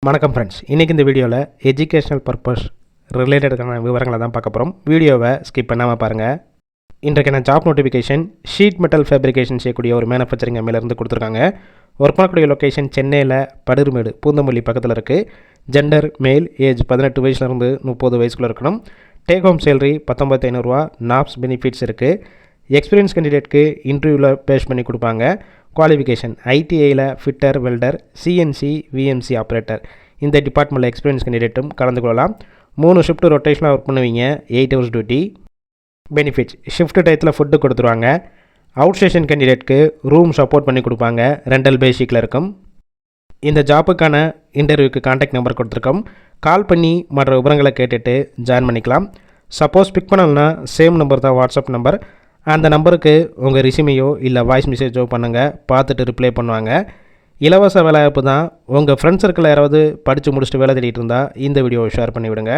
வணக்கம் ஃப்ரெண்ட்ஸ், இன்றைக்கி இந்த வீடியோவில் எஜுகேஷனல் பர்பஸ் ரிலேட்டடான விவரங்களை தான் பார்க்க போகிறோம். வீடியோவை ஸ்கிப் பண்ணாமல் பாருங்கள். இன்றைக்கான job notification sheet metal fabrication செய்யக்கூடிய ஒரு மேனுஃபேக்சரிங் கம்பெனிலேருந்து கொடுத்துருக்காங்க. ஒர்க் பண்ணக்கூடிய லொக்கேஷன் சென்னையில் படுர்மேடு பூந்தமல்லி பக்கத்தில் இருக்குது. ஜெண்டர் மேல், ஏஜ் 18 வயசுலேருந்து 30 வயசுக்குள்ளே இருக்கணும். Take home salary 19,500. NAPS benefits இருக்குது. எக்ஸ்பீரியன்ஸ் கேண்டிடேட்க்கு இன்டர்வியூவில் பேஸ் பண்ணி கொடுப்பாங்க. குவாலிஃபிகேஷன் ஐடிஐயில் fitter, welder, CNC, VMC operator இந்த டிபார்ட்மெண்ட்டில் எக்ஸ்பீரியன்ஸ் கேண்டிடேட்டும் கலந்து கொள்ளலாம். 3 ஷிஃப்ட் ரொட்டேஷனாக ஒர்க் பண்ணுவீங்க. 8 ஹவர்ஸ் டியூட்டி. பெனிஃபிட்ஸ் ஷிஃப்ட் டயத்தில் ஃபுட்டு கொடுத்துருவாங்க. அவுட் ஸ்டேஷன் கேண்டிடேட்க்கு ரூம் சப்போர்ட் பண்ணி கொடுப்பாங்க. ரெண்டல் பேசிக்கில் இருக்கும். இந்த ஜாப்புக்கான இன்டர்வியூக்கு கான்டாக்ட் நம்பர் கொடுத்துருக்கோம். கால் பண்ணி மற்ற விவரங்களை கேட்டுட்டு ஜாயின் பண்ணிக்கலாம். சப்போஸ் பிக் பண்ணலன்னா சேம் நம்பர் தான் வாட்ஸ்அப் நம்பர். அந்த நம்பருக்கு உங்கள் ரிசியூமையோ இல்லை வாய்ஸ் மெசேஜோ பண்ணுங்கள். பார்த்துட்டு ரிப்ளை பண்ணுவாங்க. இலவச வேலைவாய்ப்பு தான். உங்கள் ஃப்ரெண்ட்ஸ் சர்க்கிளில் யாராவது படித்து முடிச்சுட்டு வேலை தேடிட்டு இருந்தால் இந்த வீடியோவை ஷேர் பண்ணிவிடுங்க.